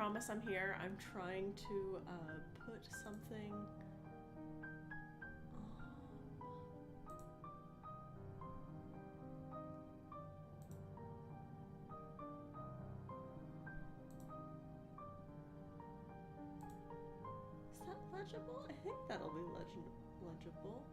promise I'm here. I'm trying to put something. Is that legible? I think that'll be legible.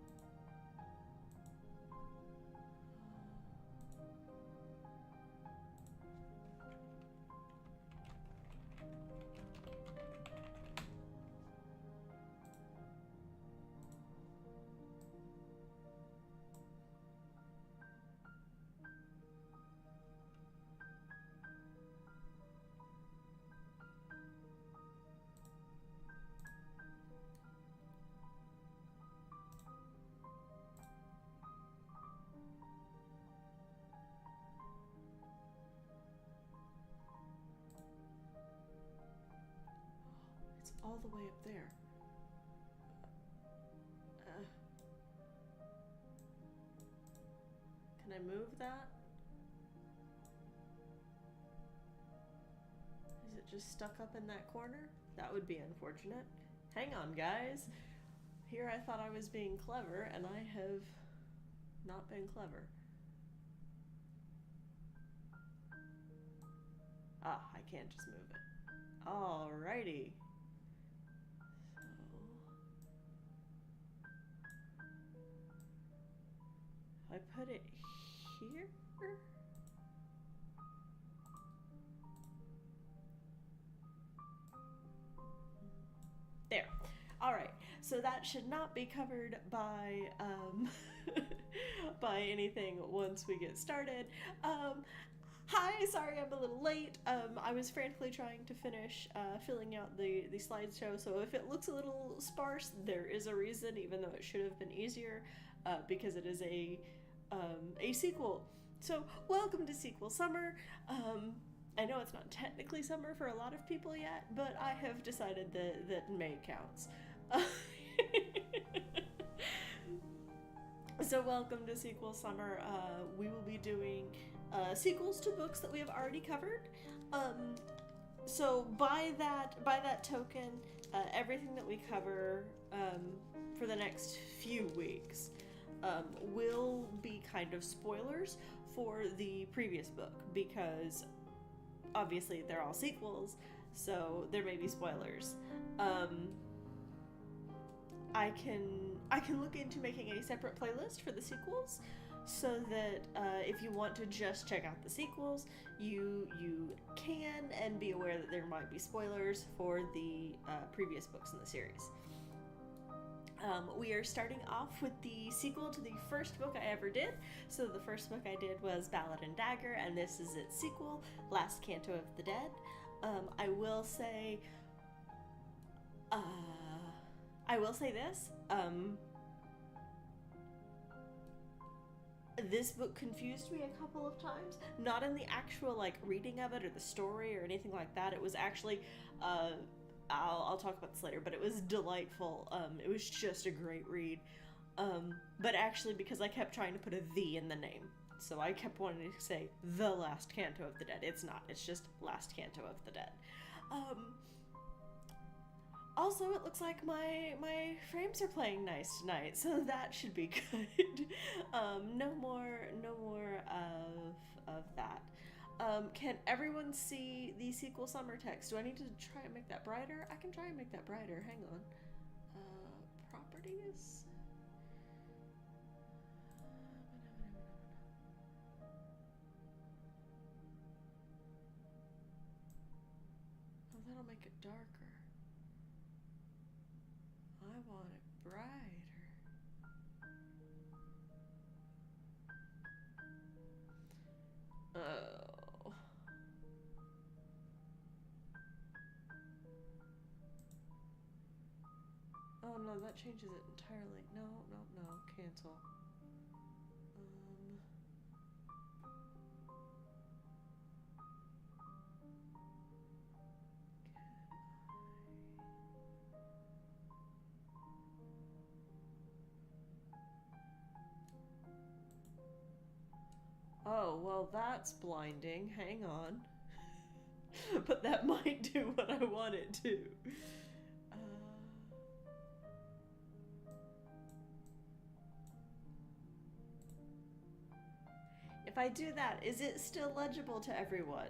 It's all the way up there. Can I move that? Is it just stuck up in that corner? That would be unfortunate. Hang on, guys. Here I thought I was being clever, and I have not been clever. Ah, I can't just move it. Alrighty. So, I put it here? There. Alright, so that should not be covered by, by anything once we get started. Hi, sorry I'm a little late. I was frantically trying to finish filling out the slideshow, so if it looks a little sparse, there is a reason, even though it should have been easier, because it is a sequel. So, welcome to Sequel Summer. I know it's not technically summer for a lot of people yet, but I have decided that May counts. So welcome to Sequel Summer. We will be doing sequels to books that we have already covered. So by that token, everything that we cover for the next few weeks will be kind of spoilers for the previous book, because obviously they're all sequels, so there may be spoilers. I can look into making a separate playlist for the sequels, so that if you want to just check out the sequels, you can, and be aware that there might be spoilers for the previous books in the series. We are starting off with the sequel to the first book I ever did. So the first book I did was Ballad and Dagger, and this is its sequel, Last Canto of the Dead. I will say this. This book confused me a couple of times. Not in the actual reading of it or the story or anything like that. It was actually I'll talk about this later, but it was delightful. It was just a great read. But actually, because I kept trying to put a "the" in the name, so I kept wanting to say The Last Canto of the Dead. It's not. It's just Last Canto of the Dead. Also, it looks like my frames are playing nice tonight, so that should be good. No more of that. Can everyone see the sequel summer text? Do I need to try and make that brighter? I can try and make that brighter. Hang on. Properties? Oh, that'll make it darker. I want it brighter. Oh. Oh no, that changes it entirely. No, cancel. Oh, well, that's blinding. Hang on. but that might do what I want it to. If I do that, is it still legible to everyone?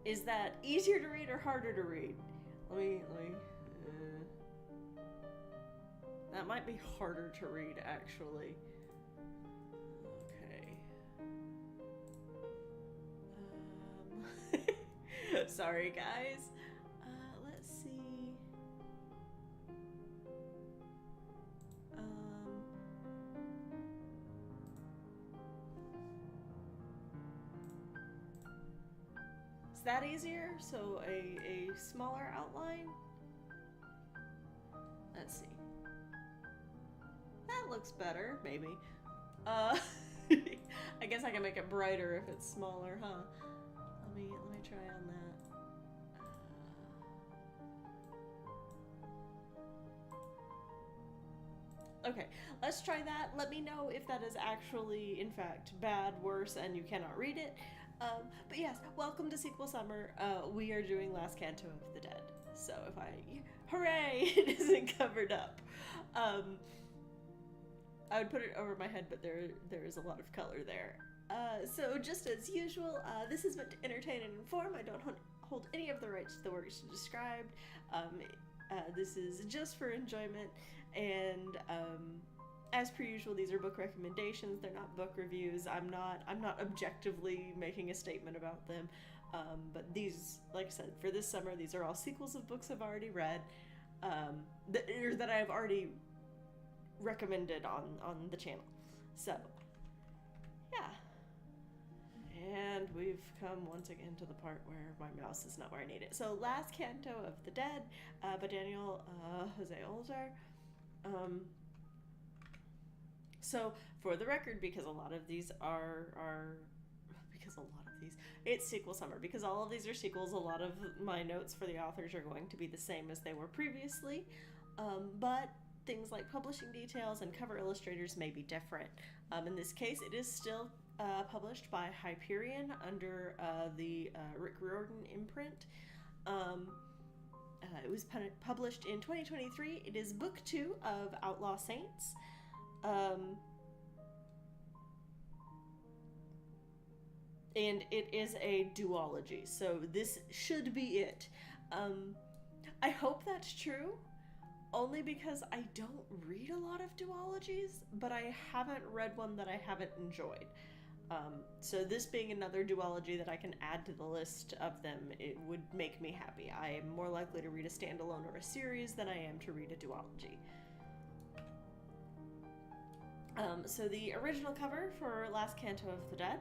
Is that easier to read or harder to read? Let me. That might be harder to read, actually. Okay. Sorry, guys. Let's see. Is that easier? So a smaller outline? Let's see. That looks better, maybe. I guess I can make it brighter if it's smaller, huh? Let me try on that. Okay, let's try that. Let me know if that is actually, in fact, bad, worse, and you cannot read it. But yes, welcome to Sequel Summer. We are doing Last Canto of the Dead. So if hooray, it isn't covered up. I would put it over my head, but there is a lot of color there. So just as usual, this is meant to entertain and inform. I don't hold any of the rights to the works described. This is just for enjoyment, and as per usual, these are book recommendations. They're not book reviews. I'm not objectively making a statement about them. But these, like I said, for this summer, these are all sequels of books I've already read, that I've already recommended on the channel. So yeah, and we've come once again to the part where my mouse is not where I need it. So Last Canto of the Dead by Daniel Jose Olzar. So for the record, because a lot of these it's sequel summer, because all of these are sequels, a lot of my notes for the authors are going to be the same as they were previously, but things like publishing details and cover illustrators may be different. In this case, it is still published by Hyperion under the Rick Riordan imprint. It was published in 2023. It is book 2 of Outlaw Saints. And it is a duology, so this should be it. I hope that's true, only because I don't read a lot of duologies, but I haven't read one that I haven't enjoyed. So this being another duology that I can add to the list of them, it would make me happy. I am more likely to read a standalone or a series than I am to read a duology. So the original cover for Last Canto of the Dead,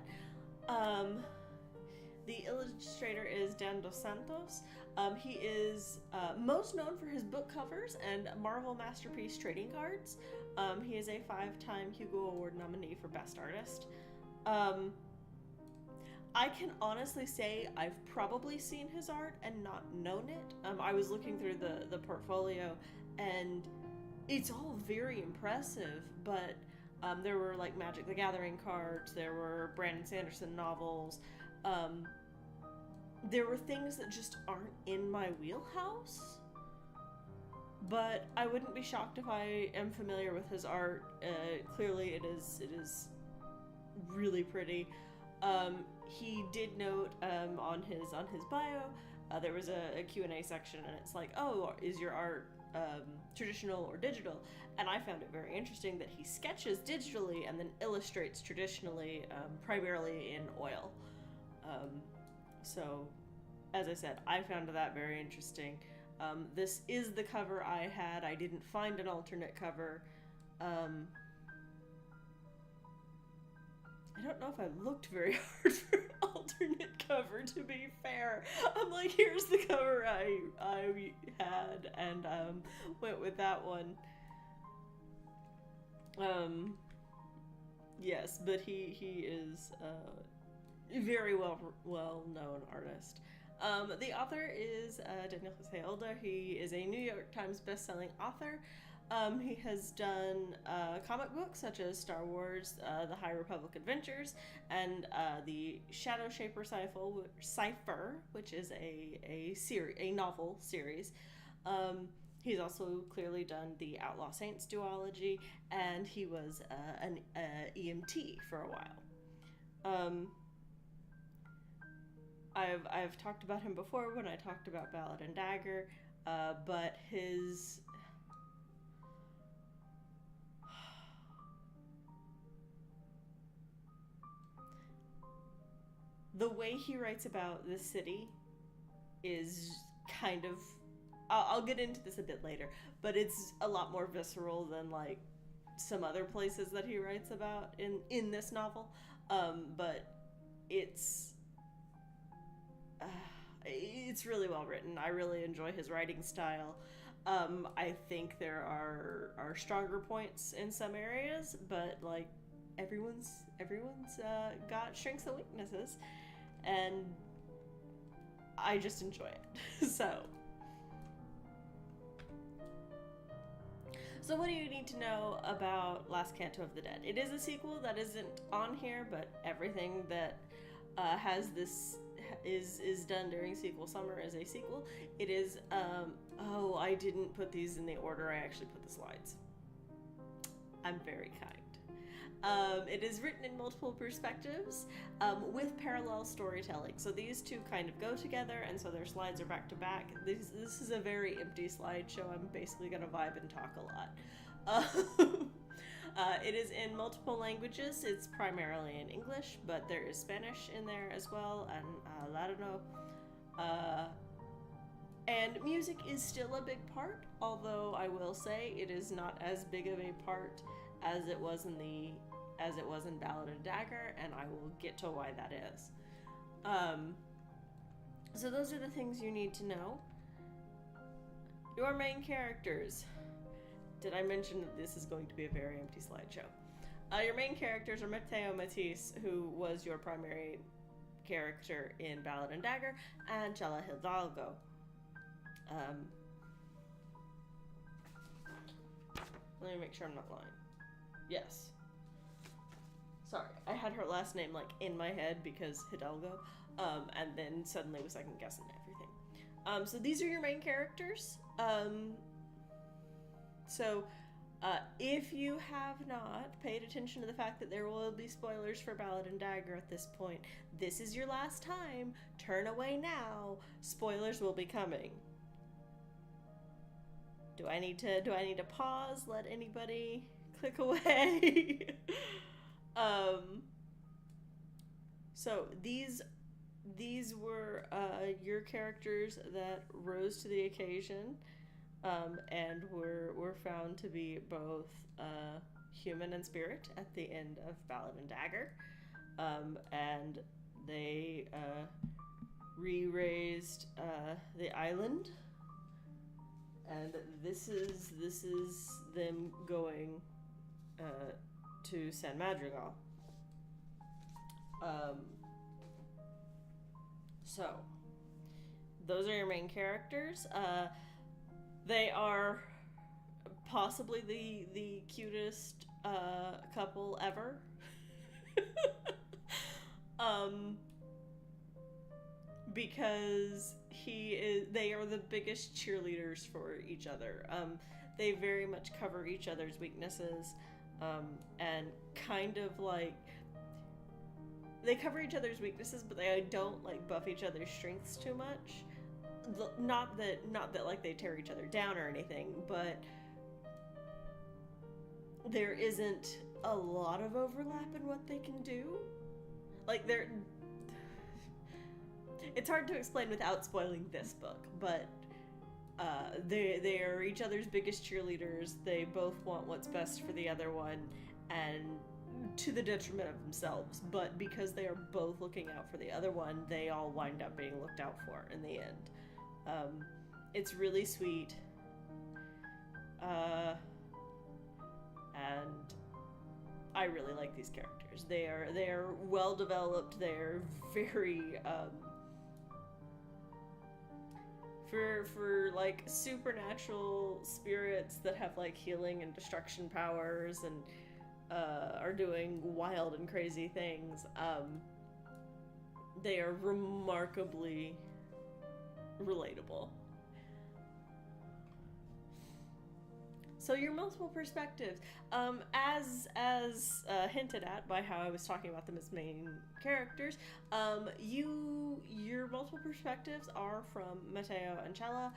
the illustrator is Dan Dos Santos. He is most known for his book covers and Marvel Masterpiece trading cards. He is a 5-time Hugo Award nominee for Best Artist. I can honestly say I've probably seen his art and not known it. I was looking through the portfolio, and it's all very impressive, but there were like Magic the Gathering cards, there were Brandon Sanderson novels, there were things that just aren't in my wheelhouse, but I wouldn't be shocked if I am familiar with his art. Clearly it is really pretty. He did note on his bio, there was a Q&A section, and it's like, oh, is your art traditional or digital? And I found it very interesting that he sketches digitally and then illustrates traditionally, primarily in oil. So, as I said, I found that very interesting. This is the cover I had. I didn't find an alternate cover. I don't know if I looked very hard for an alternate cover, to be fair. I'm like, here's the cover I had, and went with that one. Yes, but he is a very well-known artist. The author is Daniel Jose Olzar. He is a New York Times best-selling author. He has done comic books such as Star Wars, The High Republic Adventures, and the Shadow Shaper Cipher, which is a novel series. He's also clearly done the Outlaw Saints duology, and he was an EMT for a while. I've talked about him before when I talked about Ballad and Dagger, but the way he writes about the city is kind of, I'll get into this a bit later, but it's a lot more visceral than like some other places that he writes about in this novel. But it's really well written. I really enjoy his writing style. I think there are stronger points in some areas, but like everyone's got strengths and weaknesses, and I just enjoy it. So what do you need to know about Last Canto of the Dead? It is a sequel that isn't on here, but everything that has this is done during sequel summer as a sequel. It is I didn't put these in the order. I actually put the slides. I'm very kind. It is written in multiple perspectives with parallel storytelling. So these two kind of go together, and so their slides are back to back. This is a very empty slideshow. I'm basically going to vibe and talk a lot. It is in multiple languages. It's primarily in English, but there is Spanish in there as well, and Ladino. And music is still a big part, although I will say it is not as big of a part as it was in Ballad and Dagger, and I will get to why that is. So those are the things you need to know. Your main characters. Did I mention that this is going to be a very empty slideshow? Your main characters are Mateo Matisse, who was your primary character in Ballad and Dagger, and Chela Hidalgo. Let me make sure I'm not lying. Yes. Sorry, I had her last name like in my head because Hidalgo, and then suddenly was second guessing everything. So these are your main characters. If you have not paid attention to the fact that there will be spoilers for Ballad and Dagger at this point, this is your last time. Turn away now. Spoilers will be coming. Do I need to pause? Let anybody click away? So these were your characters that rose to the occasion, and were found to be both human and spirit at the end of Ballad and Dagger, and they re-raised the island, and this is them going to San Madrigal. So those are your main characters. They are possibly the cutest couple ever. Because they are the biggest cheerleaders for each other. They very much cover each other's weaknesses, and kind of like they cover each other's weaknesses, but they don't like buff each other's strengths too much. Not that like they tear each other down or anything, but there isn't a lot of overlap in what they can do. Like it's hard to explain without spoiling this book, but they are each other's biggest cheerleaders. They both want what's best for the other one, and to the detriment of themselves. But because they are both looking out for the other one, they all wind up being looked out for in the end. It's really sweet, and I really like these characters. They are well developed. They're very for like supernatural spirits that have like healing and destruction powers and are doing wild and crazy things. They are remarkably relatable. So your multiple perspectives, as hinted at by how I was talking about them as main characters, your multiple perspectives are from Matteo and Cella.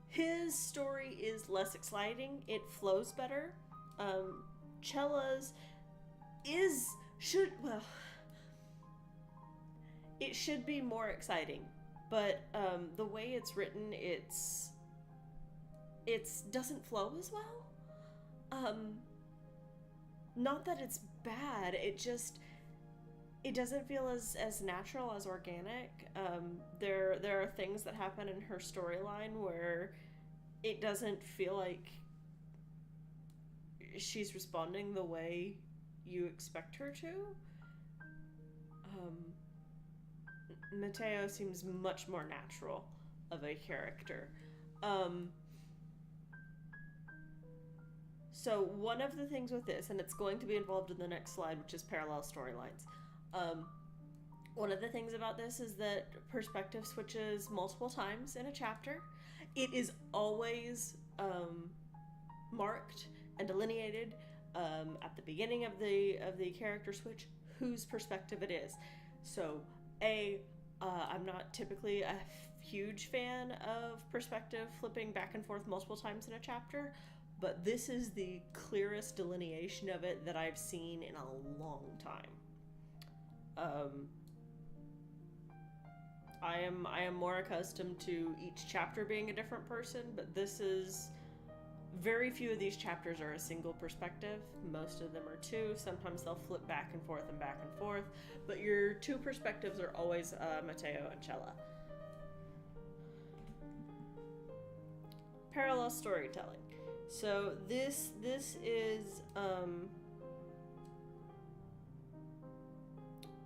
His story is less exciting; it flows better. Cella's it should be more exciting, but the way it's written, it doesn't flow as well. Not that it's bad, it doesn't feel as natural, as organic. There are things that happen in her storyline where it doesn't feel like she's responding the way you expect her to. Matteo seems much more natural of a character. So one of the things with this, and it's going to be involved in the next slide, which is parallel storylines. One of the things about this is that perspective switches multiple times in a chapter. It is always marked and delineated at the beginning of the character switch whose perspective it is. So I'm not typically a huge fan of perspective flipping back and forth multiple times in a chapter, but this is the clearest delineation of it that I've seen in a long time. I am more accustomed to each chapter being a different person, but this is... Very few of these chapters are a single perspective. Most of them are two. Sometimes they'll flip back and forth and back and forth, but your two perspectives are always Matteo and Cella. Parallel storytelling. So this is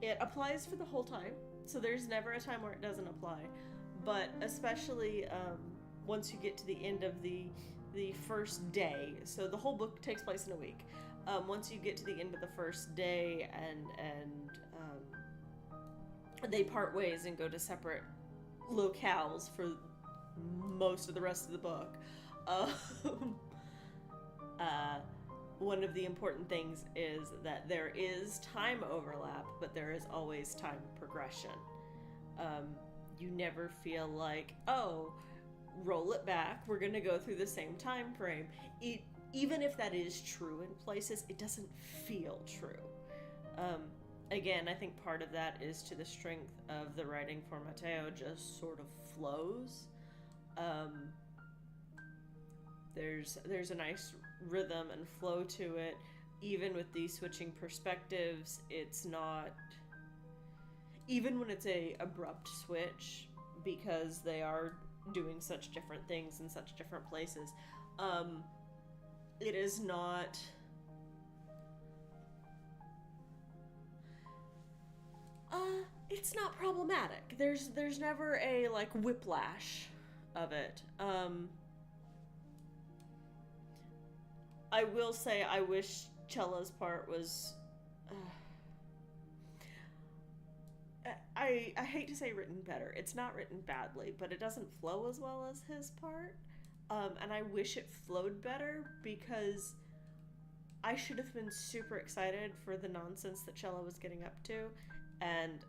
it applies for the whole time. So there's never a time where it doesn't apply, but especially once you get to the end of the first day. So the whole book takes place in a week. Once you get to the end of the first day and they part ways and go to separate locales for most of the rest of the book. One of the important things is that there is time overlap, but there is always time progression. You never feel like, oh, roll it back, we're going to go through the same time frame. Even if that is true in places, it doesn't feel true. Again, I think part of that is to the strength of the writing for Matteo just sort of flows. There's a nice rhythm and flow to it. Even with these switching perspectives, it's not... Even when it's a abrupt switch, because they are doing such different things in such different places, it is not... it's not problematic. There's never a, like, whiplash of it. I will say I wish Cella's part was... I hate to say written better. It's not written badly, but it doesn't flow as well as his part. And I wish it flowed better, because I should have been super excited for the nonsense that Cella was getting up to, and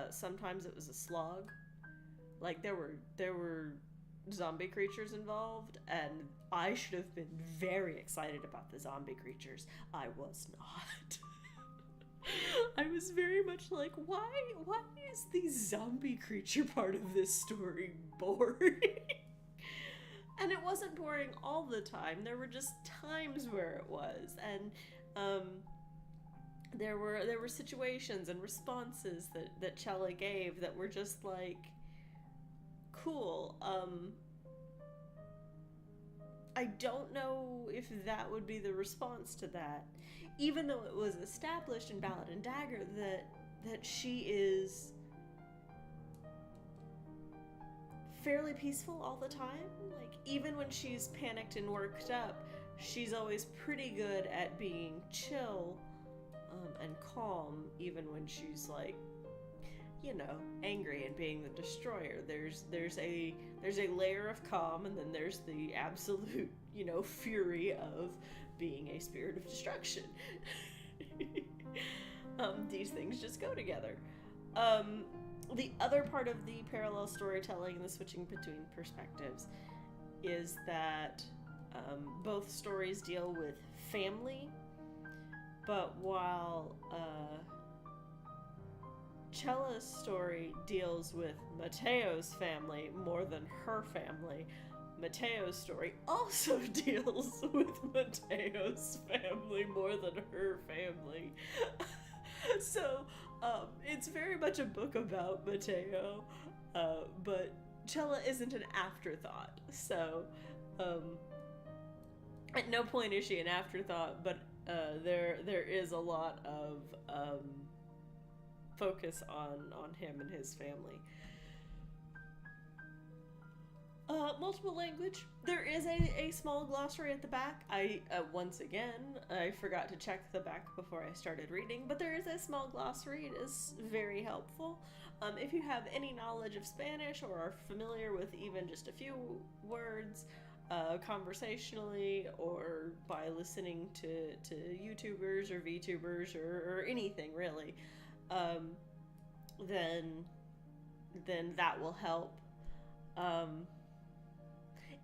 sometimes it was a slog. Like, there were zombie creatures involved, and I should have been very excited about the zombie creatures. I was not. I was very much like, why is the zombie creature part of this story boring? And it wasn't boring all the time. There were just times where it was, and there were situations and responses that Cella gave that were just like, cool. I don't know if that would be the response to that, even though it was established in Ballad and Dagger that she is fairly peaceful all the time. Like, even when she's panicked and worked up, she's always pretty good at being chill and calm, even when she's like, you know, angry and being the destroyer. There's a layer of calm, and then there's the absolute, you know, fury of being a spirit of destruction. These things just go together. The other part of the parallel storytelling and the switching between perspectives is that both stories deal with family, but while Cella's story deals with Mateo's family more than her family, Mateo's story also deals with Mateo's family more than her family. So, it's very much a book about Mateo, but Cella isn't an afterthought. So, at no point is she an afterthought, but there is a lot of focus on him and his family. Multiple language. There is a small glossary at the back. Once again, I forgot to check the back before I started reading, but there is a small glossary. It is very helpful. If you have any knowledge of Spanish or are familiar with even just a few words, conversationally or by listening to YouTubers or VTubers or anything really, then that will help.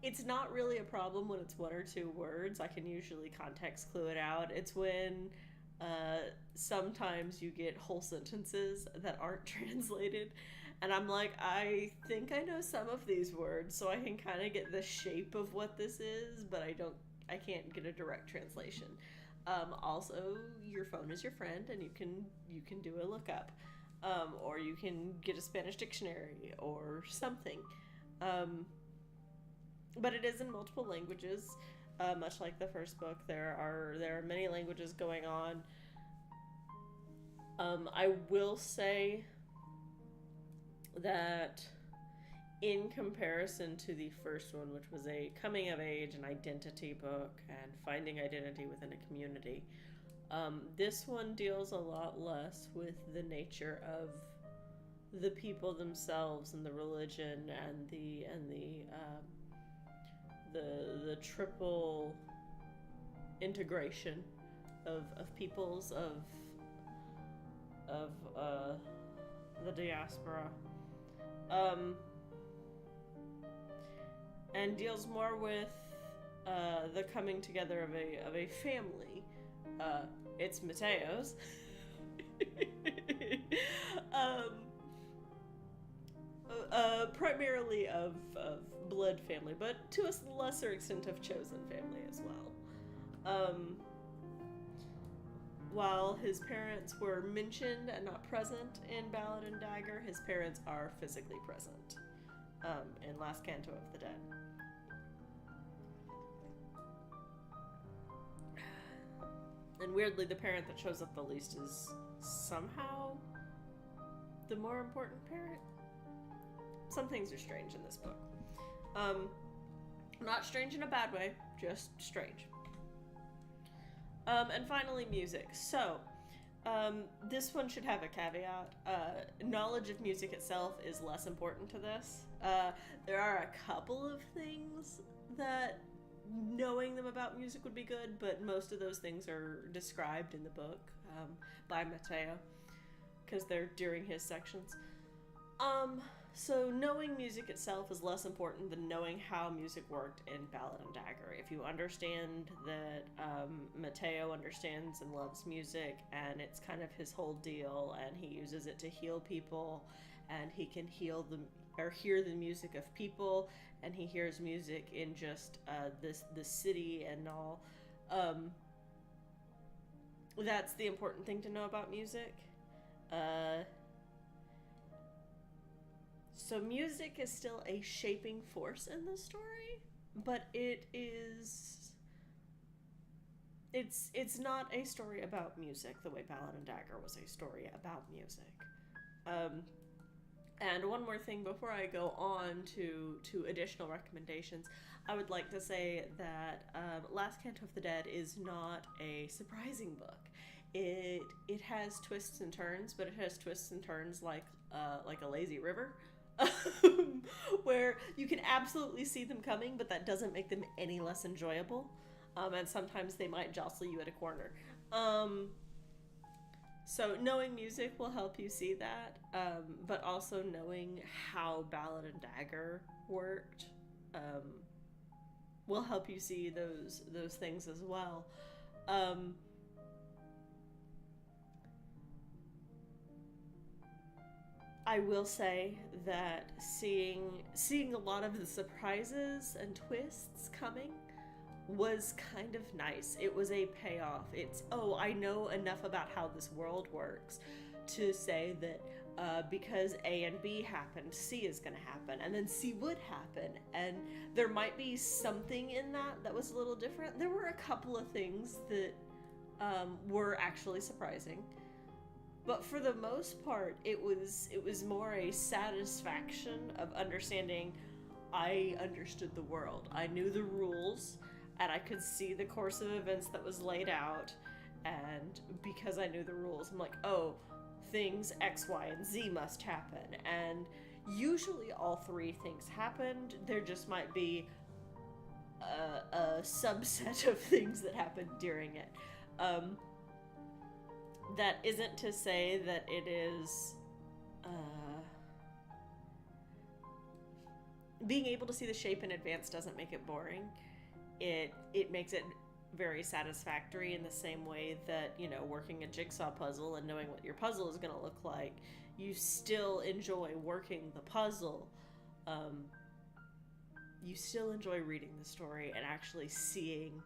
It's not really a problem when it's one or two words. I can usually context clue it out. It's when sometimes you get whole sentences that aren't translated, and I'm like, I think I know some of these words, so I can kind of get the shape of what this is, but I can't get a direct translation. Also, your phone is your friend, and you can do a lookup, or you can get a Spanish dictionary or something. But it is in multiple languages, much like the first book. There are many languages going on. I will say that in comparison to the first one, which was a coming of age and identity book and finding identity within a community, this one deals a lot less with the nature of the people themselves and the religion and the triple integration of peoples of the diaspora, and deals more with the coming together of a family. It's Mateo's. Primarily of blood family, but to a lesser extent of chosen family as well. While his parents were mentioned and not present in Ballad and Dagger, his parents are physically present in Last Canto of the Dead. And weirdly, the parent that shows up the least is somehow the more important parent. Some things are strange in this book. Not strange in a bad way, just strange. And finally, music. So, this one should have a caveat. Knowledge of music itself is less important to this. There are a couple of things that knowing them about music would be good, but most of those things are described in the book by Mateo, because they're during his sections. So knowing music itself is less important than knowing how music worked in Ballad and Dagger. If you understand that Mateo understands and loves music, and it's kind of his whole deal, and he uses it to heal people, and he can hear the music of people, and he hears music in just the city and all. That's the important thing to know about music. So music is still a shaping force in the story, but it's not a story about music the way Ballad and Dagger was a story about music. And one more thing before I go on to additional recommendations, I would like to say that Last Canto of the Dead is not a surprising book. It has twists and turns, but it has twists and turns like a lazy river, where you can absolutely see them coming, but that doesn't make them any less enjoyable. And sometimes they might jostle you at a corner. So knowing music will help you see that, but also knowing how Ballad and Dagger worked will help you see those things as well. I will say that seeing a lot of the surprises and twists coming was kind of nice. It was a payoff. It's, oh, I know enough about how this world works to say that because A and B happened, C is going to happen, and then C would happen, and there might be something in that was a little different. There were a couple of things that were actually surprising, but for the most part, it was more a satisfaction of understanding. I understood the world. I knew the rules, and I could see the course of events that was laid out, and because I knew the rules, I'm like, oh, things X, Y, and Z must happen, and usually all three things happened. There just might be a subset of things that happened during it. That isn't to say that it is being able to see the shape in advance doesn't make it boring. It makes it very satisfactory in the same way that, you know, working a jigsaw puzzle and knowing what your puzzle is going to look like, you still enjoy working the puzzle. You still enjoy reading the story and actually seeing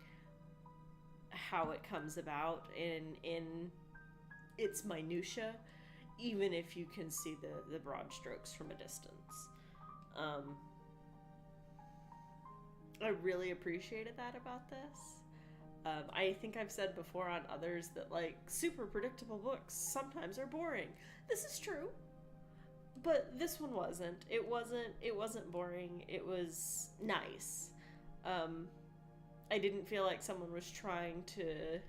how it comes about in its minutia, even if you can see the broad strokes from a distance. I really appreciated that about this. I think I've said before on others that, like, super predictable books sometimes are boring. This is true, but this one wasn't. It wasn't boring. It was nice. I didn't feel like someone was trying to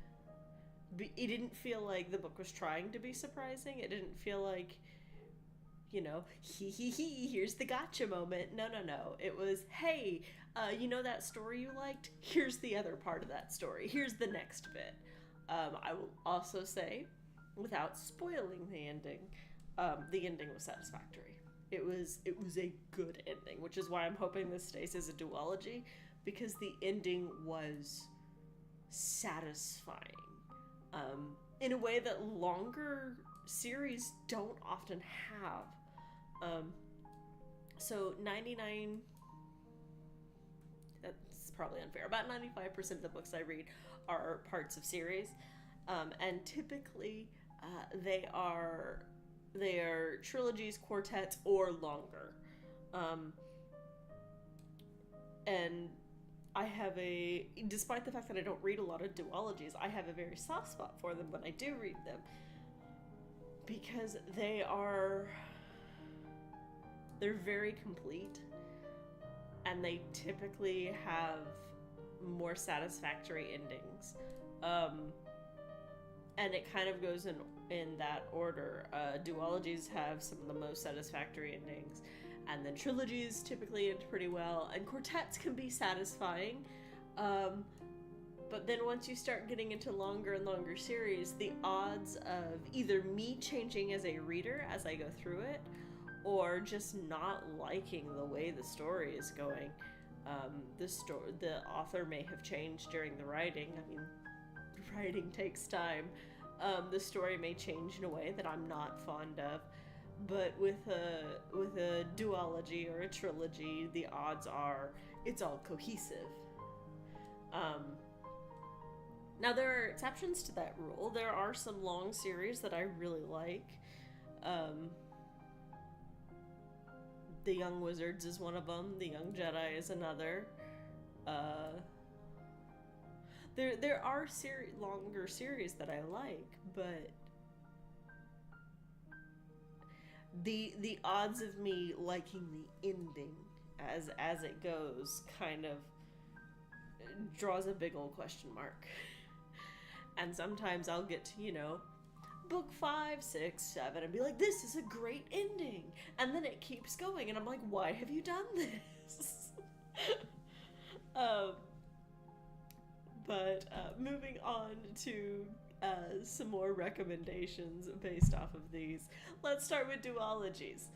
it didn't feel like the book was trying to be surprising. It didn't feel like, you know, here's the gotcha moment. No. It was, hey, you know that story you liked? Here's the other part of that story. Here's the next bit. I will also say, without spoiling the ending was satisfactory. It was a good ending, which is why I'm hoping this stays as a duology, because the ending was satisfying. In a way that longer series don't often have. So 99, that's probably unfair, about 95% of the books I read are parts of series, and typically they are trilogies, quartets, or longer. And I have despite the fact that I don't read a lot of duologies, I have a very soft spot for them when I do read them, because they're very complete, and they typically have more satisfactory endings. And it kind of goes in that order. Duologies have some of the most satisfactory endings, and then trilogies typically end pretty well, and quartets can be satisfying, but then once you start getting into longer and longer series, the odds of either me changing as a reader as I go through it, or just not liking the way the story is going. The author may have changed during the writing. I mean, writing takes time. The story may change in a way that I'm not fond of. But with a duology or a trilogy, the odds are it's all cohesive. Now, there are exceptions to that rule. There are some long series that I really like. The Young Wizards is one of them. The Young Jedi is another. There are longer series that I like, but the odds of me liking the ending as it goes kind of draws a big old question mark. And sometimes I'll get to, book 5, 6, 7 and be like, this is a great ending. And then it keeps going and I'm like, why have you done this? But moving on to some more recommendations based off of these. Let's start with duologies.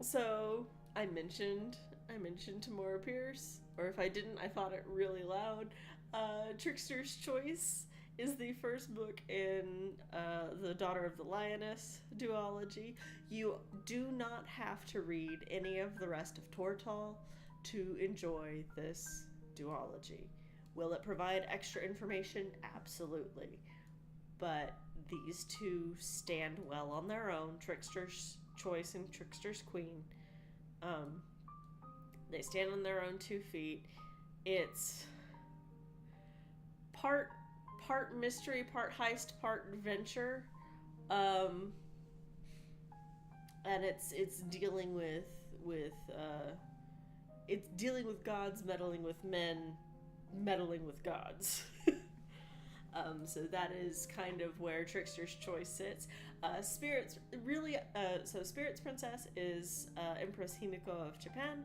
So I mentioned Tamora Pierce, or if I didn't, I thought it really loud. Trickster's Choice is the first book in the Daughter of the Lioness duology. You do not have to read any of the rest of Tortall to enjoy this duology. Will it provide extra information? Absolutely. But these two stand well on their own, Trickster's Choice and Trickster's Queen. They stand on their own 2 feet. It's part mystery, part heist, part adventure. And it's dealing with it's dealing with gods meddling with men meddling with gods. So that is kind of where Trickster's Choice sits. Spirit's Princess is Empress Himiko of Japan.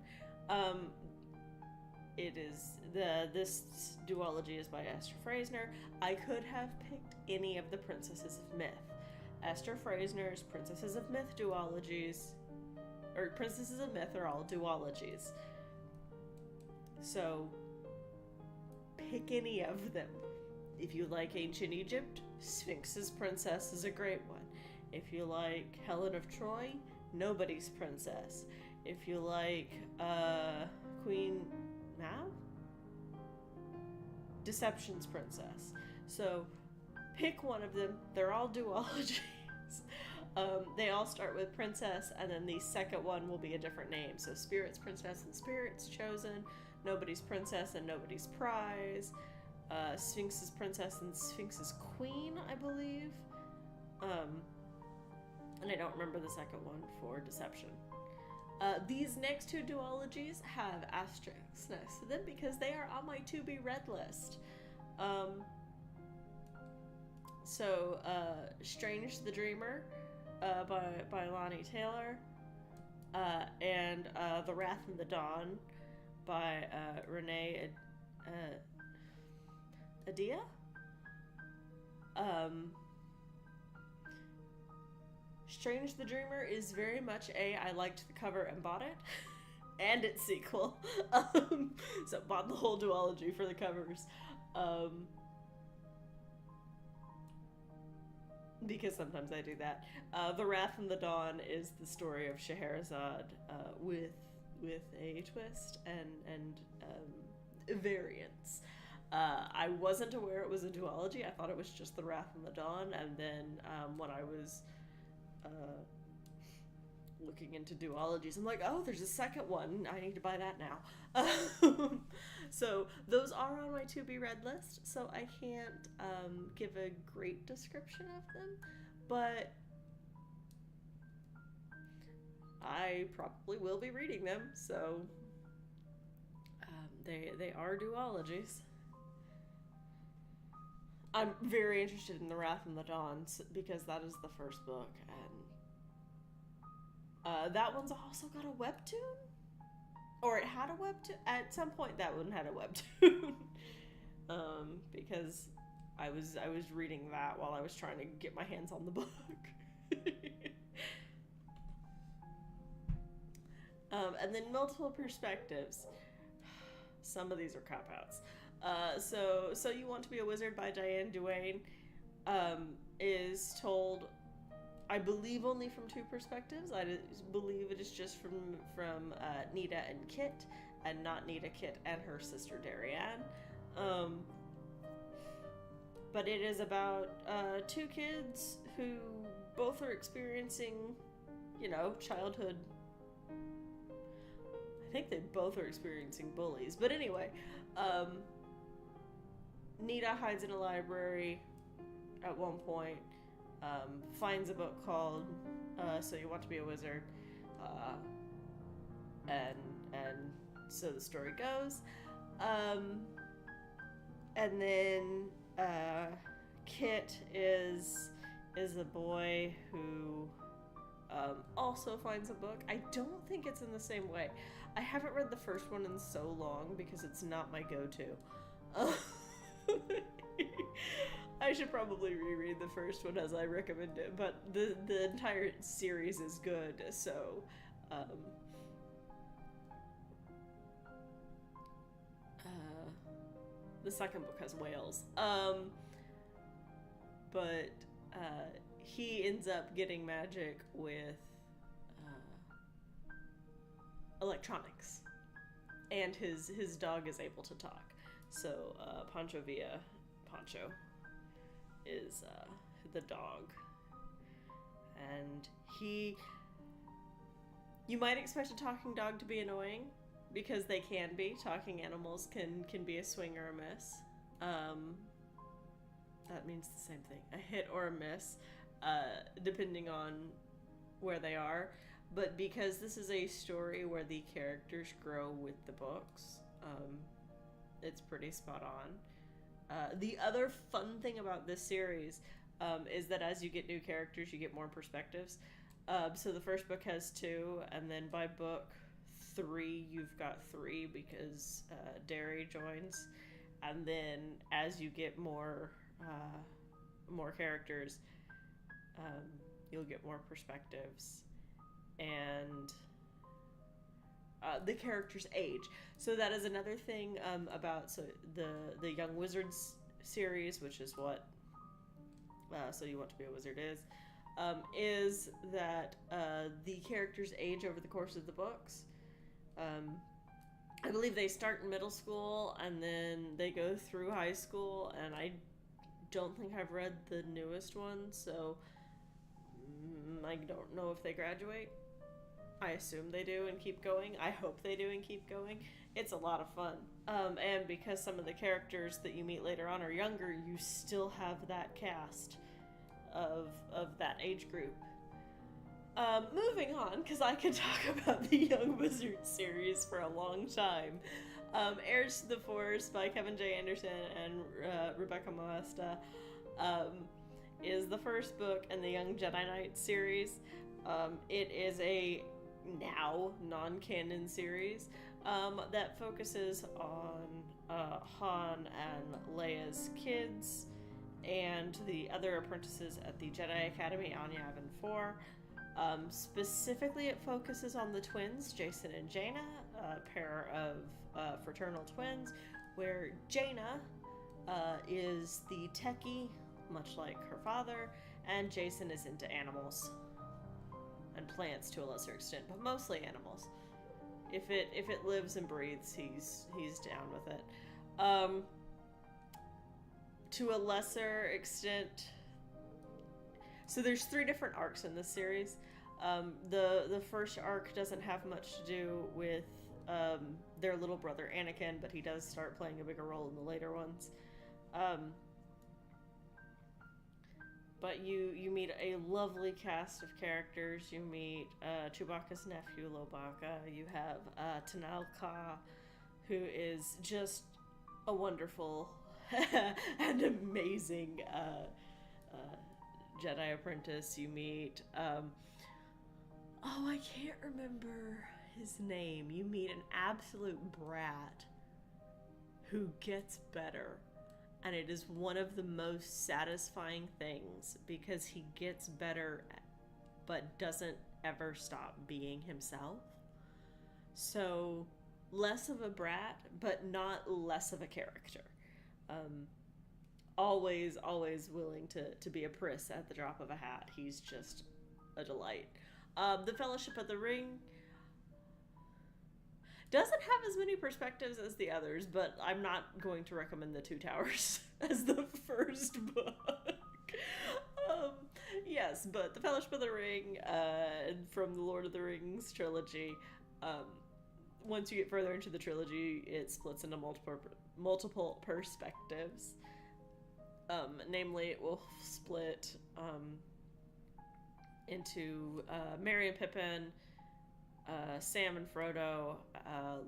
It is this duology is by Esther Frasner. I could have picked any of the Princesses of Myth. Esther Frasner's Princesses of Myth duologies, or Princesses of Myth, are all duologies. So pick any of them. If you like Ancient Egypt, Sphinx's Princess is a great one. If you like Helen of Troy, Nobody's Princess. If you like Queen Mab, Deception's Princess. So pick one of them. They're all duologies. They all start with Princess, and then the second one will be a different name. So Spirit's Princess and Spirit's Chosen, Nobody's Princess and Nobody's Prize, Sphinx's Princess and Sphinx's Queen, I believe. And I don't remember the second one for Deception. These next 2 duologies have asterisks next to them because they are on my to-be-read list. So, Strange the Dreamer by Lonnie Taylor, and The Wrath and the Dawn by Renee Adia. Strange the Dreamer is very much I liked the cover and bought it, and its sequel. So bought the whole duology for the covers. Because sometimes I do that. The Wrath and the Dawn is the story of Scheherazade with a twist and variants. I wasn't aware it was a duology. I thought it was just The Wrath and the Dawn, and then when I was looking into duologies, I'm like, oh, there's a second one. I need to buy that now. So those are on my to-be-read list, so I can't give a great description of them, but I probably will be reading them, so they are duologies. I'm very interested in The Wrath and the Dawn because that is the first book, and that one's also got a webtoon? Or it had a webtoon? At some point that one had a webtoon. Because I was reading that while I was trying to get my hands on the book. And then Multiple Perspectives. Some of these are cop-outs. So You Want to Be a Wizard by Diane Duane is told, I believe, only from 2 perspectives. I believe it is just from Nita and Kit, and not Nita, Kit, and her sister Darianne. But it is about 2 kids who both are experiencing, childhood. I think they both are experiencing bullies. But anyway, Nita hides in a library at one point. finds a book called So You Want to Be a Wizard, and so the story goes. And then Kit is a boy who also finds a book. I don't think it's in the same way. I haven't read the first one in so long because it's not my go-to. I should probably reread the first one as I recommend it, but the entire series is good, so the second book has whales. But he ends up getting magic with electronics, and his dog is able to talk. So Pancho is the dog, and you might expect a talking dog to be annoying, because they can be. Talking animals can be a swing or a miss. That means the same thing. A hit or a miss, depending on where they are. But because this is a story where the characters grow with the books, it's pretty spot on. The other fun thing about this series is that as you get new characters, you get more perspectives. So the first book has 2, and then by book 3, you've got 3 because Derry joins. And then as you get more characters, you'll get more perspectives, and the characters age. So that is another thing about the Young Wizards series, which is what So You Want to Be a Wizard is that the characters age over the course of the books. I believe they start in middle school and then they go through high school, and I don't think I've read the newest one, so I don't know if they graduate. I assume they do and keep going. I hope they do and keep going. It's a lot of fun. And because some of the characters that you meet later on are younger, you still have that cast of that age group. Moving on, because I could talk about the Young Wizard series for a long time. Heirs to the Force by Kevin J. Anderson and Rebecca Moesta is the first book in the Young Jedi Knight series. It is a now non-canon series that focuses on Han and Leia's kids and the other apprentices at the Jedi Academy on Yavin 4. Specifically, it focuses on the twins, Jason and Jaina, a pair of fraternal twins, where Jaina is the techie, much like her father, and Jason is into animals and plants to a lesser extent, but mostly animals. If it lives and breathes, he's down with it. To a lesser extent, so there's 3 different arcs in this series. The first arc doesn't have much to do with their little brother Anakin, but he does start playing a bigger role in the later ones. But you meet a lovely cast of characters. You meet Chewbacca's nephew, Lobaka. You have Tanal Ka, who is just a wonderful and amazing Jedi apprentice. You meet I can't remember his name. You meet an absolute brat who gets better, and it is one of the most satisfying things because he gets better but doesn't ever stop being himself. So less of a brat, but not less of a character. Always willing to be a priss at the drop of a hat. He's just a delight. The Fellowship of the Ring doesn't have as many perspectives as the others, but I'm not going to recommend The Two Towers as the first book. Yes, but The Fellowship of the Ring from the Lord of the Rings trilogy, once you get further into the trilogy, it splits into multiple perspectives. Namely, it will split into Merry and Pippin, Sam and Frodo,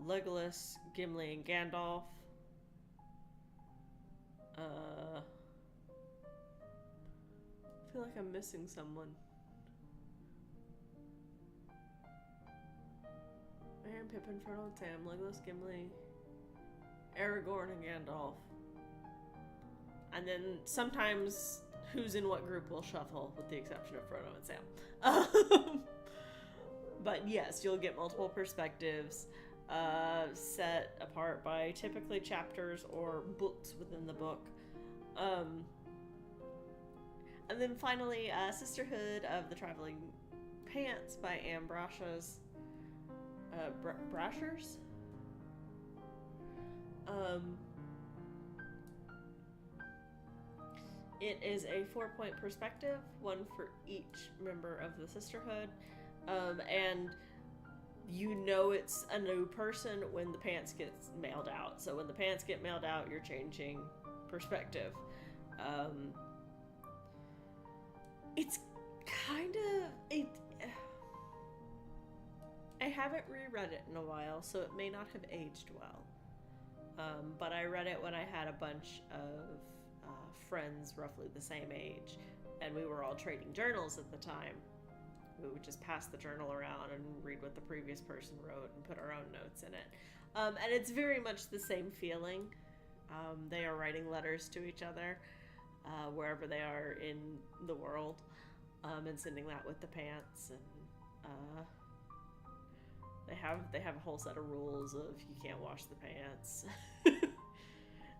Legolas, Gimli, and Gandalf. I feel like I'm missing someone. Merry and Pippin, Frodo and Sam, Legolas, Gimli, Aragorn, and Gandalf. And then sometimes who's in what group will shuffle, with the exception of Frodo and Sam. But yes, you'll get multiple perspectives, set apart by typically chapters or books within the book. And then finally, Sisterhood of the Traveling Pants by Anne Brasha's. Brashers? It is a 4-point perspective, one for each member of the Sisterhood. And you know it's a new person when the pants get mailed out. So when the pants get mailed out, you're changing perspective. It's kind of... I haven't reread it in a while, so it may not have aged well. But I read it when I had a bunch of friends roughly the same age, and we were all trading journals at the time. We would just pass the journal around and read what the previous person wrote and put our own notes in it. And it's very much the same feeling. They are writing letters to each other wherever they are in the world, and sending that with the pants. And they have a whole set of rules of you can't wash the pants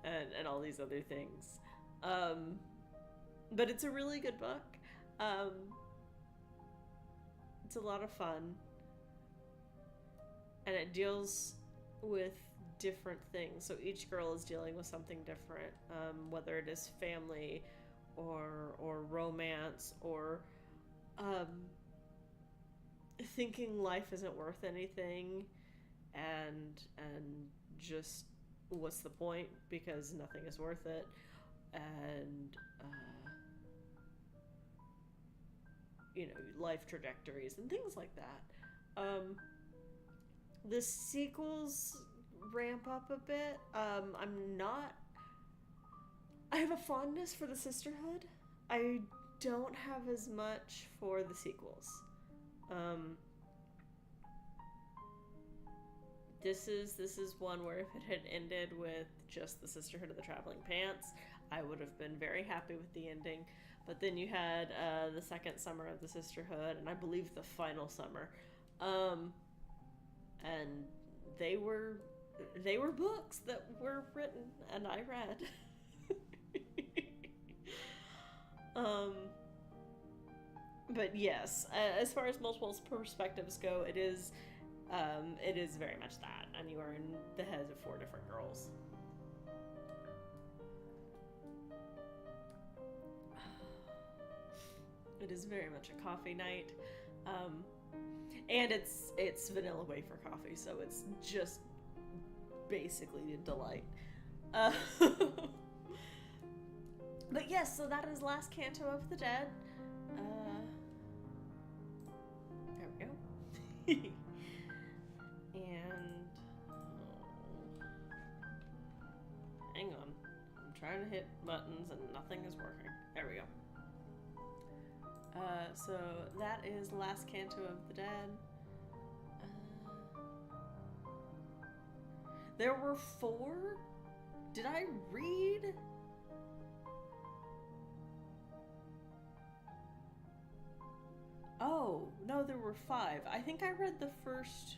and all these other things. But it's a really good book. It's a lot of fun, and it deals with different things. So each girl is dealing with something different, whether it is family or romance or thinking life isn't worth anything, and just what's the point because nothing is worth it, and life trajectories and things like that. The sequels ramp up a bit. I have a fondness for the Sisterhood. I don't have as much for the sequels. This is one where if it had ended with just the Sisterhood of the Traveling Pants, I would have been very happy with the ending. But then you had the second summer of the Sisterhood, and I believe the final summer, and they were books that were written and I read. But yes, as far as multiple perspectives go, it is very much that, and you are in the heads of 4 different girls. It is very much a coffee night, and it's vanilla wafer coffee, so it's just basically a delight. But yes, so that is Last Canto of the Dead. There we go. And hang on, I'm trying to hit buttons and nothing is working. There we go. So that is Last Canto of the Dead. There were 4? Did I read? Oh, no, there were 5. I think I read the first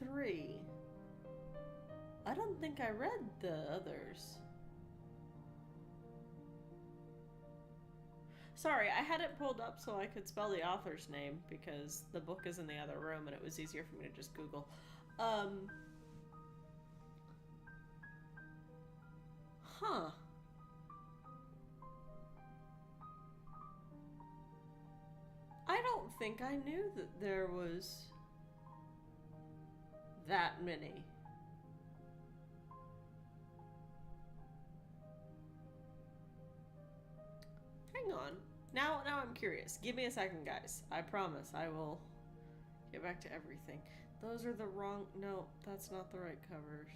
3. I don't think I read the others. Sorry, I had it pulled up so I could spell the author's name because the book is in the other room and it was easier for me to just Google. Huh. I don't think I knew that there was that many. Hang on. Now I'm curious. Give me a second, guys. I promise I will get back to everything. Those are the wrong... No, that's not the right covers.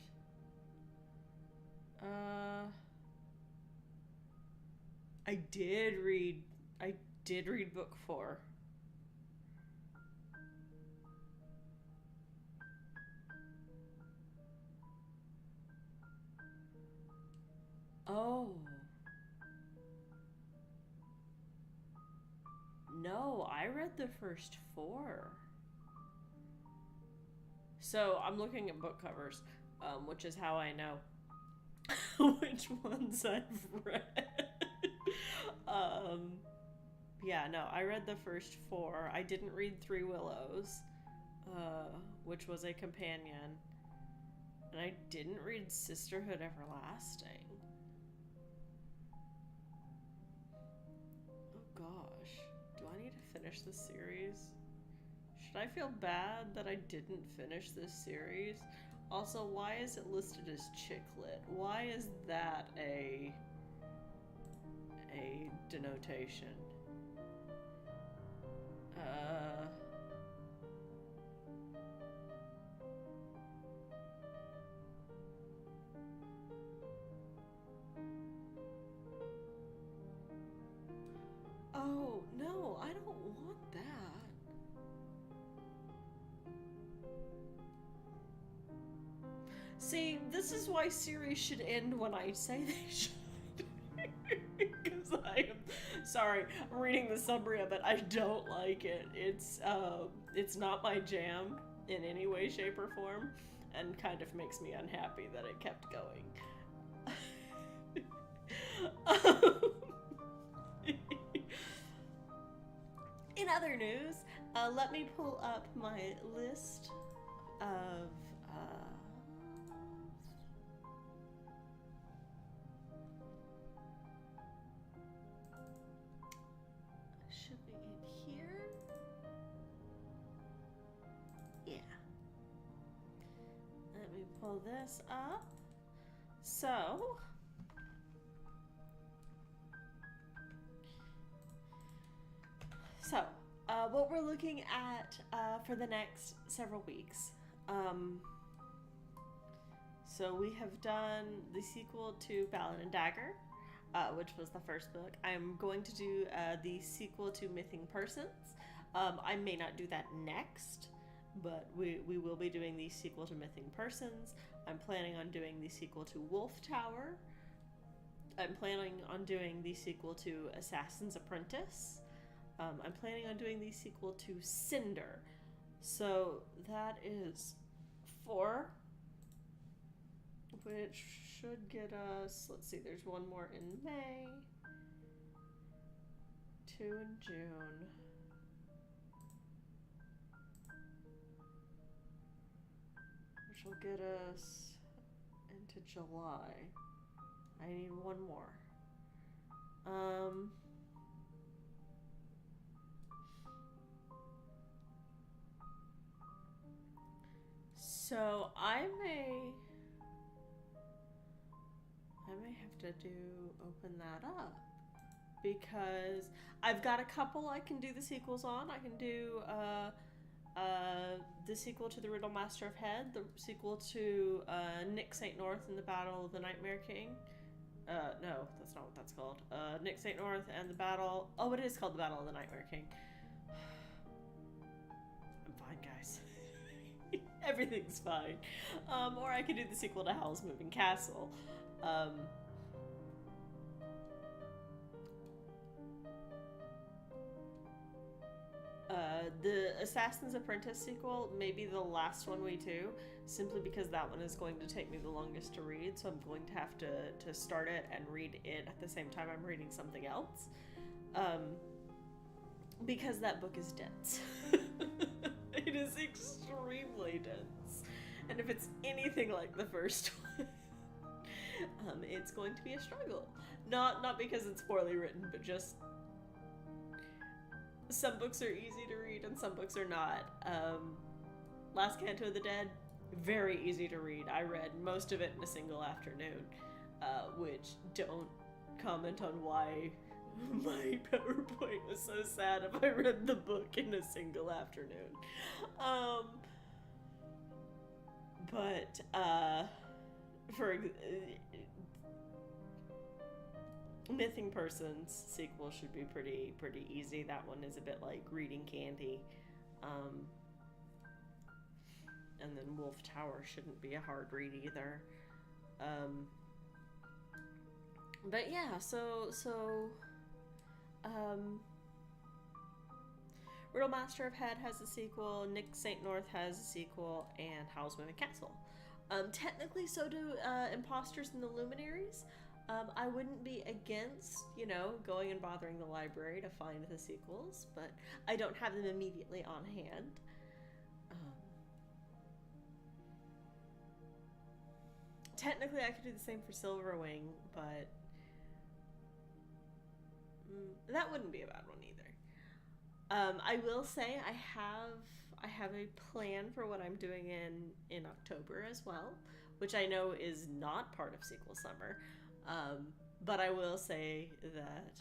I did read book 4. Oh. No, I read the first 4. So I'm looking at book covers, which is how I know which ones I've read. Yeah, no, I read the first 4. I didn't read Three Willows, which was a companion. And I didn't read Sisterhood Everlasting. Oh gosh. Do I need to finish this series? Should I feel bad that I didn't finish this series? Also, why is it listed as chick lit? Why is that a denotation? Oh, no, I don't want that. See, this is why series should end when I say they should. Because I am sorry, I'm reading the summary of it. I don't like it. It's not my jam in any way, shape, or form, and kind of makes me unhappy that it kept going. In other news, let me pull up my list of should be in here. Yeah. Let me pull this up. So, what we're looking at for the next several weeks. So we have done the sequel to Ballad and Dagger, which was the first book. I'm going to do the sequel to Mything Persons. I may not do that next, but we will be doing the sequel to Mything Persons. I'm planning on doing the sequel to Wolf Tower. I'm planning on doing the sequel to Assassin's Apprentice. I'm planning on doing the sequel to Cinder. So that is 4, which should get us, let's see, there's one more in May, 2 in June, which will get us into July. I need one more. So I may have to open that up, because I've got a couple I can do the sequels on. I can do the sequel to The Riddle Master of Head, the sequel to Nick St. North and the Battle of the Nightmare King. No, that's not what that's called. Nick St. North and the Battle... Oh, it is called the Battle of the Nightmare King. I'm fine, guys. Everything's fine. Or I could do the sequel to Howl's Moving Castle. The Assassin's Apprentice sequel may be the last one we do, simply because that one is going to take me the longest to read, so I'm going to have to start it and read it at the same time I'm reading something else. Because that book is dense. It is extremely dense. And if it's anything like the first one, it's going to be a struggle. Not because it's poorly written, but just some books are easy to read and some books are not. Last Canto of the Dead, very easy to read. I read most of it in a single afternoon, which don't comment on why my PowerPoint was so sad if I read the book in a single afternoon. But for Mything Persons sequel should be pretty easy. That one is a bit like reading candy. And then Wolf Tower shouldn't be a hard read either. But yeah, so Riddle Master of Head has a sequel, Nick St. North has a sequel, and Howl's Moving Castle. Technically, so do Imposters and the Luminaries. I wouldn't be against, going and bothering the library to find the sequels, but I don't have them immediately on hand. Technically, I could do the same for Silverwing, but that wouldn't be a bad one either. I will say I have a plan for what I'm doing in October as well, which I know is not part of Sequel Summer. But I will say that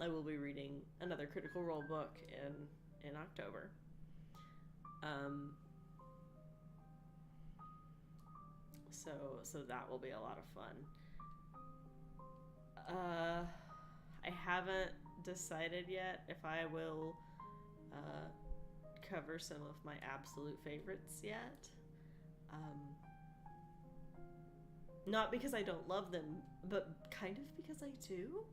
I will be reading another Critical Role book in October. So that will be a lot of fun. I haven't decided yet if I will cover some of my absolute favorites yet. Not because I don't love them, but kind of because I do.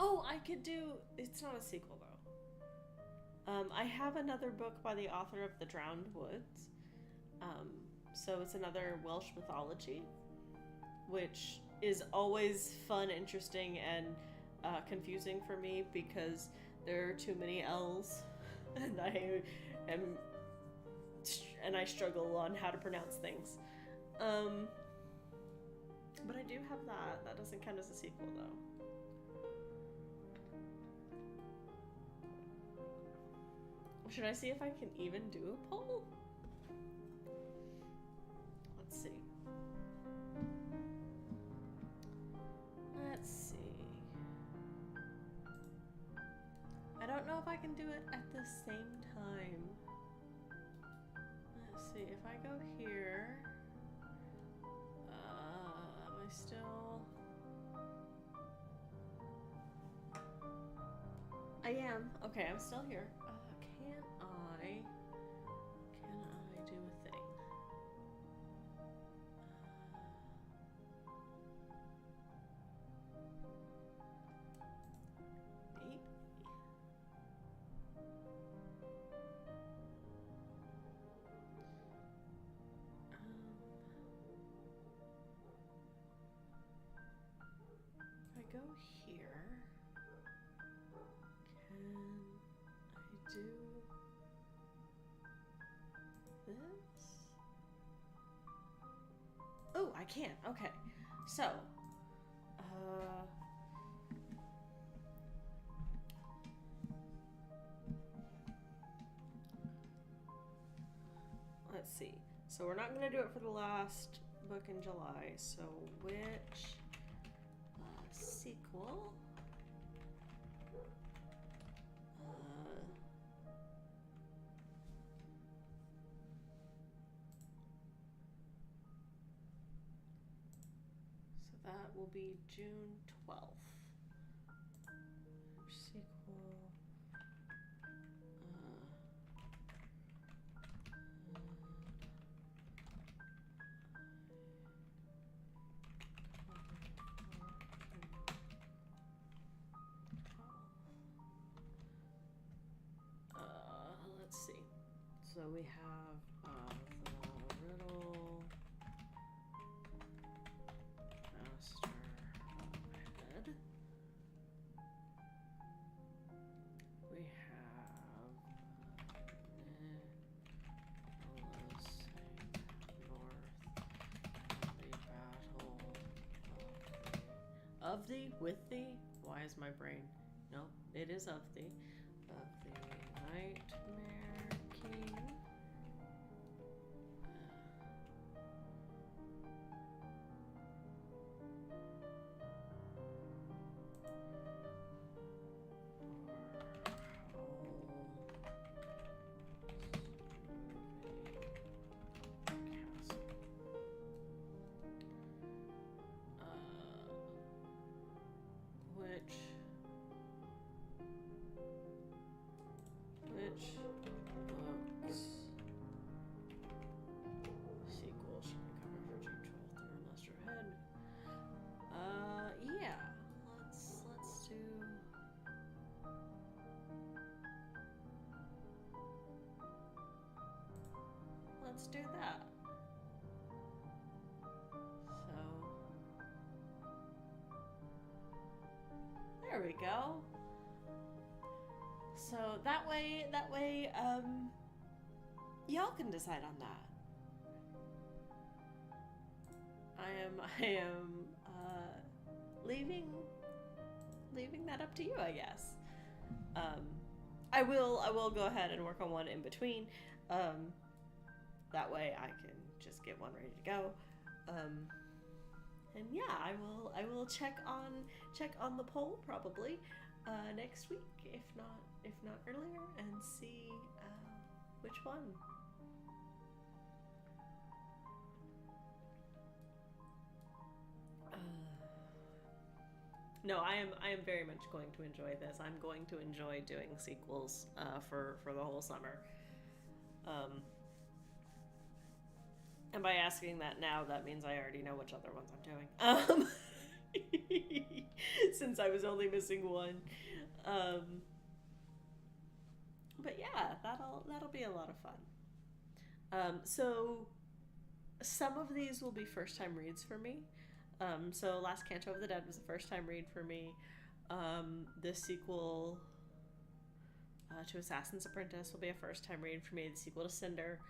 Oh, I could do... It's not a sequel, though. I have another book by the author of The Drowned Woods. So it's another Welsh mythology, which is always fun, interesting, and confusing for me because there are too many L's, and I struggle on how to pronounce things. But I do have that. That doesn't count as a sequel, though. Should I see if I can even do a poll? Let's see. Let's see. I don't know if I can do it at the same time. Let's see, if I go here, am I still... I am. Okay, I'm still here. Can I do a thing? Maybe. If I go here, can I do this? Oh, I can. Okay. So, let's see. So we're not going to do it for the last book in July. So which sequel? So that will be June 12th. Sequel. Let's see. So we have the Riddle Master of Head. We have Nicholas St. North, the Battle of the with the. Why is my brain? No, it is of the Nightmare King. let's do that. So there we go. So that way, y'all can decide on that. I am leaving that up to you, I guess. I will go ahead and work on one in between. That way I can just get one ready to go. And yeah, I will check on the poll probably next week, if not earlier, and see which one. No, I am very much going to enjoy this. I'm going to enjoy doing sequels for the whole summer. And by asking that now, that means I already know which other ones I'm doing. Since I was only missing one. But yeah, that'll be a lot of fun. So some of these will be first time reads for me. So Last Canto of the Dead was a first time read for me. The sequel to Assassin's Apprentice will be a first time read for me. The sequel to Cinder.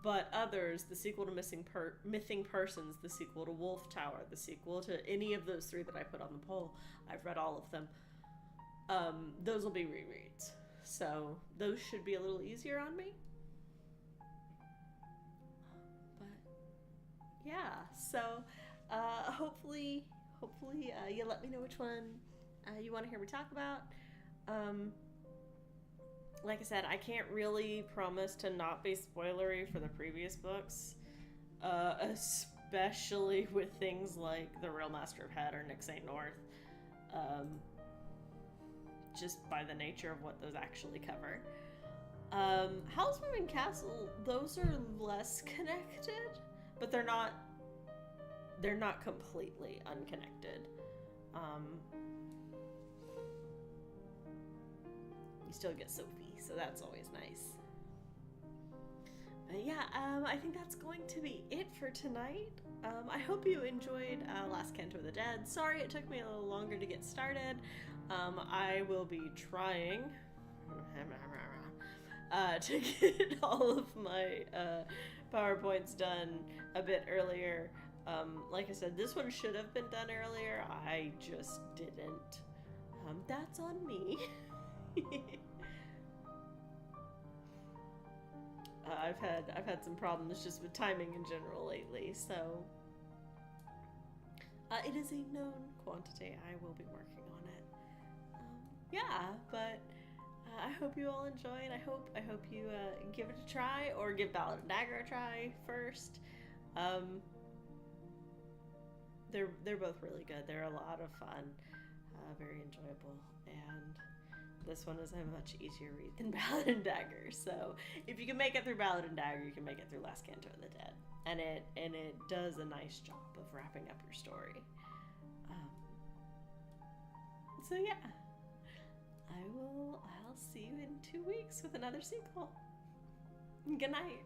But others, the sequel to Missing Persons, the sequel to Wolf Tower, the sequel to any of those three that I put on the poll, I've read all of them. Those will be rereads. So those should be a little easier on me. Yeah, so hopefully you let me know which one you want to hear me talk about. Like I said, I can't really promise to not be spoilery for the previous books, especially with things like The Real Master of Head or Nick St. North, just by the nature of what those actually cover. Howl's Moving Castle, those are less connected, but they're not completely unconnected. You still get Sophie, so that's always nice. But yeah, I think that's going to be it for tonight. I hope you enjoyed Last Canto of the Dead. Sorry it took me a little longer to get started. I will be trying to get all of my PowerPoints done a bit earlier. Like I said, this one should have been done earlier. I just didn't. That's on me. I've had some problems just with timing in general lately, so it is a known quantity. I will be working on it. Yeah, but I hope you all enjoy, and I hope you give it a try, or give Ballad and Dagger a try first. They're both really good. They're a lot of fun, very enjoyable, and this one is a much easier read than Ballad and Dagger. So if you can make it through Ballad and Dagger, you can make it through Last Canto of the Dead, and it does a nice job of wrapping up your story. So yeah, I'll see you in 2 weeks with another sequel. Good night.